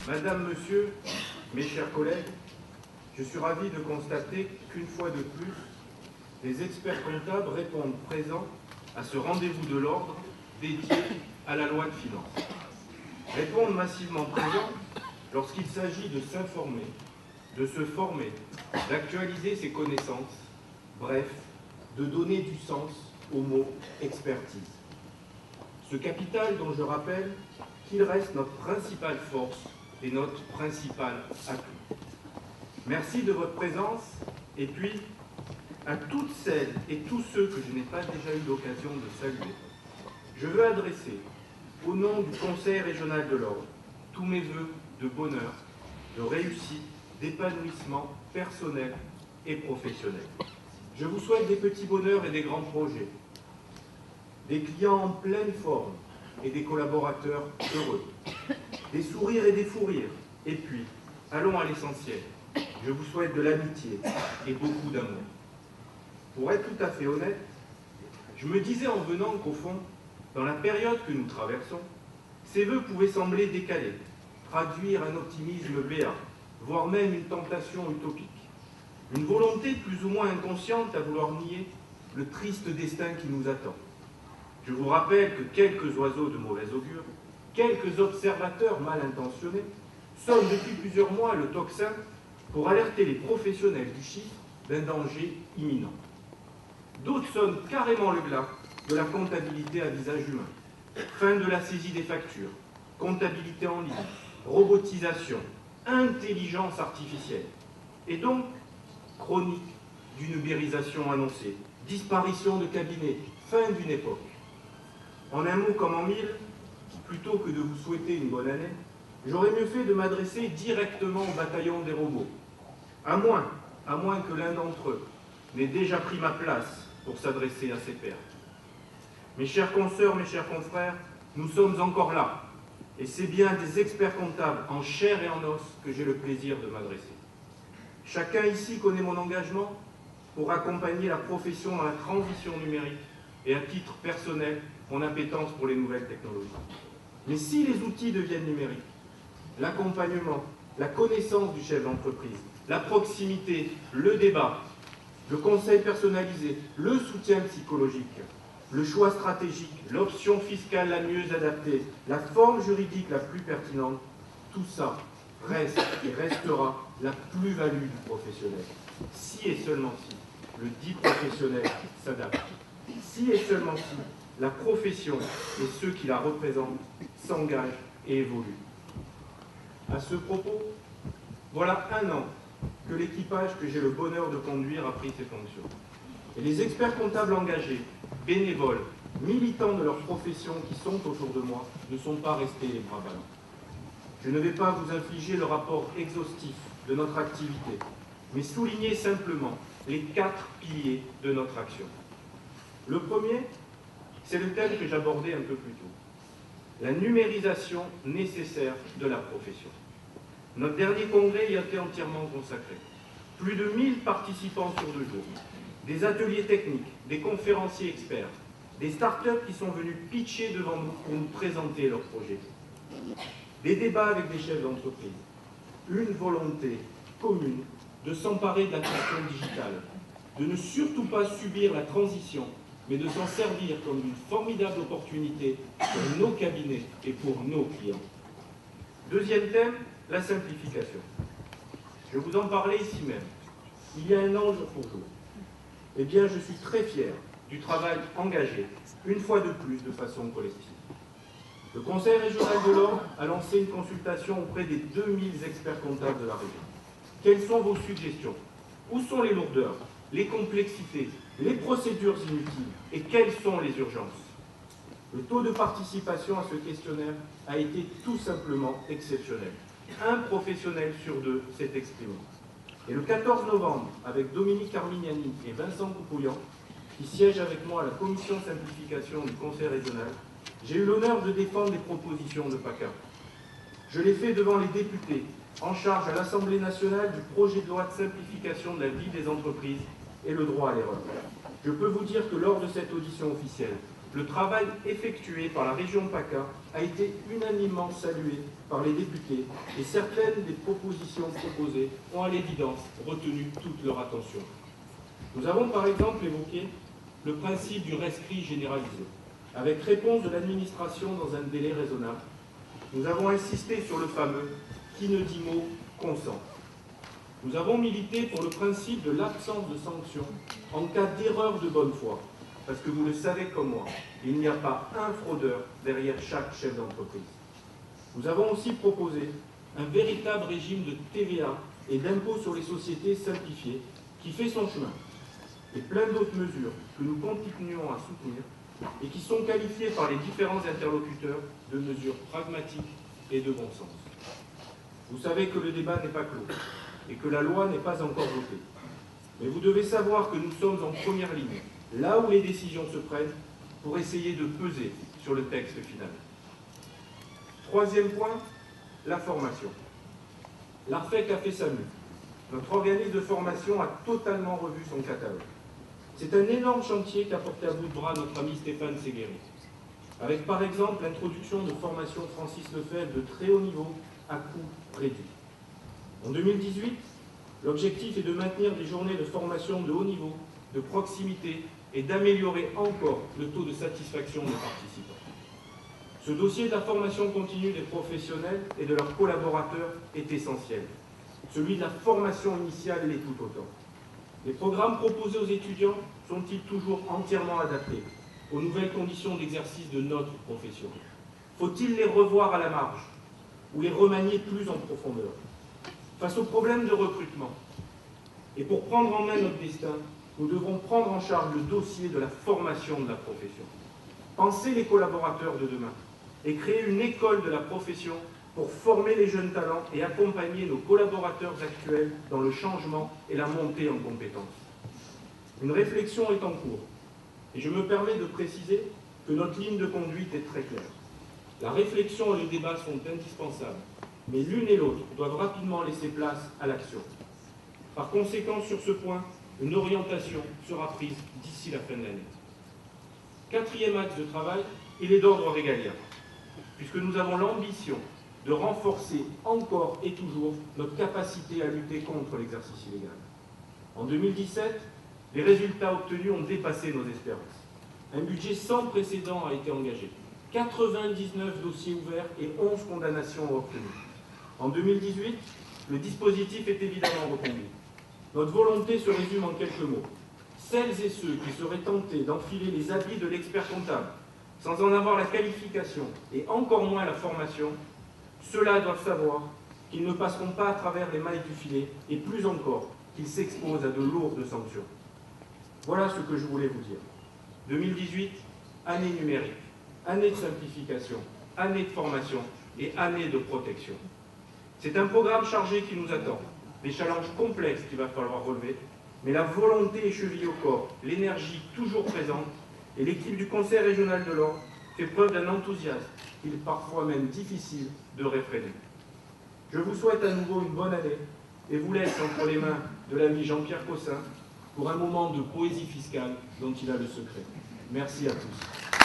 Madame, Monsieur, mes chers collègues, je suis ravi de constater qu'une fois de plus, les experts comptables répondent présents à ce rendez-vous de l'ordre dédié à la loi de finances. Répondent massivement présents lorsqu'il s'agit de s'informer, de se former, d'actualiser ses connaissances, bref, de donner du sens au mot expertise. Ce capital dont je rappelle qu'il reste notre principale force et notre principal atout. Merci de votre présence et puis à toutes celles et tous ceux que je n'ai pas déjà eu l'occasion de saluer, je veux adresser au nom du Conseil régional de l'Ordre tous mes vœux de bonheur, de réussite, d'épanouissement personnel et professionnel. Je vous souhaite des petits bonheurs et des grands projets, des clients en pleine forme et des collaborateurs heureux, des sourires et des fous rires. Et puis, allons à l'essentiel. Je vous souhaite de l'amitié et beaucoup d'amour. Pour être tout à fait honnête, je me disais en venant qu'au fond, dans la période que nous traversons, ces vœux pouvaient sembler décalés, traduire un optimisme béat, voire même une tentation utopique. Une volonté plus ou moins inconsciente à vouloir nier le triste destin qui nous attend. Je vous rappelle que quelques oiseaux de mauvais augure, quelques observateurs mal intentionnés, sonnent depuis plusieurs mois le tocsin pour alerter les professionnels du chiffre d'un danger imminent. D'autres sonnent carrément le glas de la comptabilité à visage humain. Fin de la saisie des factures, comptabilité en ligne, robotisation, intelligence artificielle. Et donc, chronique d'une ubérisation annoncée, disparition de cabinets, fin d'une époque. En un mot comme en mille, plutôt que de vous souhaiter une bonne année, j'aurais mieux fait de m'adresser directement au bataillon des robots. À moins que l'un d'entre eux n'ait déjà pris ma place pour s'adresser à ses pairs. Mes chers consoeurs, mes chers confrères, nous sommes encore là. Et c'est bien des experts comptables en chair et en os que j'ai le plaisir de m'adresser. Chacun ici connaît mon engagement pour accompagner la profession dans la transition numérique et à titre personnel, mon appétence pour les nouvelles technologies. Mais si les outils deviennent numériques, l'accompagnement, la connaissance du chef d'entreprise, la proximité, le débat, le conseil personnalisé, le soutien psychologique, le choix stratégique, l'option fiscale la mieux adaptée, la forme juridique la plus pertinente, tout ça reste et restera la plus-value du professionnel. Si et seulement si le dit professionnel s'adapte. Si et seulement si la profession et ceux qui la représentent s'engagent et évoluent. À ce propos, voilà 1 an que l'équipage que j'ai le bonheur de conduire a pris ses fonctions. Et les experts comptables engagés, bénévoles, militants de leur profession qui sont autour de moi ne sont pas restés les bras ballants. Je ne vais pas vous infliger le rapport exhaustif de notre activité, mais souligner simplement les 4 piliers de notre action. Le premier, c'est le thème que j'abordais un peu plus tôt. La numérisation nécessaire de la profession. Notre dernier congrès y a été entièrement consacré. Plus de 1000 participants sur 2 jours. Des ateliers techniques, des conférenciers experts, des startups qui sont venus pitcher devant nous pour nous présenter leurs projets. Des débats avec des chefs d'entreprise. Une volonté commune de s'emparer de la question digitale, de ne surtout pas subir la transition, mais de s'en servir comme une formidable opportunité pour nos cabinets et pour nos clients. Deuxième thème, la simplification. Je vous en parlais ici même. Il y a 1 an jour pour jour. Eh bien, je suis très fier du travail engagé, une fois de plus, de façon collective. Le Conseil régional de l'Ordre a lancé une consultation auprès des 2000 experts comptables de la région. Quelles sont vos suggestions? Où sont les lourdeurs, les complexités, les procédures inutiles et quelles sont les urgences? Le taux de participation à ce questionnaire a été tout simplement exceptionnel. 1 professionnel sur 2 s'est exprimé. Et le 14 novembre, avec Dominique Armignani et Vincent Coupouillan, qui siègent avec moi à la commission simplification du Conseil régional, j'ai eu l'honneur de défendre les propositions de PACA. Je l'ai fait devant les députés, en charge à l'Assemblée nationale du projet de loi de simplification de la vie des entreprises et le droit à l'erreur. Je peux vous dire que lors de cette audition officielle, le travail effectué par la région PACA a été unanimement salué par les députés et certaines des propositions proposées ont à l'évidence retenu toute leur attention. Nous avons par exemple évoqué le principe du rescrit généralisé, avec réponse de l'administration dans un délai raisonnable. Nous avons insisté sur le fameux « qui ne dit mot consent ». Nous avons milité pour le principe de l'absence de sanction en cas d'erreur de bonne foi, parce que vous le savez comme moi, il n'y a pas un fraudeur derrière chaque chef d'entreprise. Nous avons aussi proposé un véritable régime de TVA et d'impôt sur les sociétés simplifié qui fait son chemin, et plein d'autres mesures que nous continuons à soutenir et qui sont qualifiées par les différents interlocuteurs de mesures pragmatiques et de bon sens. Vous savez que le débat n'est pas clos et que la loi n'est pas encore votée. Mais vous devez savoir que nous sommes en première ligne, là où les décisions se prennent, pour essayer de peser sur le texte final. Troisième point, la formation. L'ARFEC a fait sa mue. Notre organisme de formation a totalement revu son catalogue. C'est un énorme chantier qu'a porté à bout de bras notre ami Stéphane Séguéry, avec par exemple l'introduction de formations Francis Lefebvre de très haut niveau à coût réduit. En 2018, l'objectif est de maintenir des journées de formation de haut niveau, de proximité et d'améliorer encore le taux de satisfaction des participants. Ce dossier de la formation continue des professionnels et de leurs collaborateurs est essentiel. Celui de la formation initiale l'est tout autant. Les programmes proposés aux étudiants sont-ils toujours entièrement adaptés aux nouvelles conditions d'exercice de notre profession? Faut-il les revoir à la marge ou les remanier plus en profondeur? Face aux problèmes de recrutement, et pour prendre en main notre destin, nous devrons prendre en charge le dossier de la formation de la profession. Penser les collaborateurs de demain et créer une école de la profession pour former les jeunes talents et accompagner nos collaborateurs actuels dans le changement et la montée en compétences. Une réflexion est en cours, et je me permets de préciser que notre ligne de conduite est très claire. La réflexion et le débat sont indispensables, mais l'une et l'autre doivent rapidement laisser place à l'action. Par conséquent, sur ce point, une orientation sera prise d'ici la fin de l'année. Quatrième axe de travail, il est d'ordre régalien, puisque nous avons l'ambition de renforcer encore et toujours notre capacité à lutter contre l'exercice illégal. En 2017, les résultats obtenus ont dépassé nos espérances. Un budget sans précédent a été engagé. 99 dossiers ouverts et 11 condamnations obtenues. En 2018, le dispositif est évidemment reconduit. Notre volonté se résume en quelques mots. Celles et ceux qui seraient tentés d'enfiler les habits de l'expert comptable, sans en avoir la qualification et encore moins la formation, ceux-là doivent savoir qu'ils ne passeront pas à travers les mailles du filet et plus encore, qu'ils s'exposent à de lourdes sanctions. Voilà ce que je voulais vous dire. 2018, année numérique, année de simplification, année de formation et année de protection. C'est un programme chargé qui nous attend, des challenges complexes qu'il va falloir relever, mais la volonté est chevillée au corps, l'énergie toujours présente, et l'équipe du Conseil régional de l'Orne fait preuve d'un enthousiasme qu'il est parfois même difficile de réfréner. Je vous souhaite à nouveau une bonne année et vous laisse entre les mains de l'ami Jean-Pierre Cossin pour un moment de poésie fiscale dont il a le secret. Merci à tous.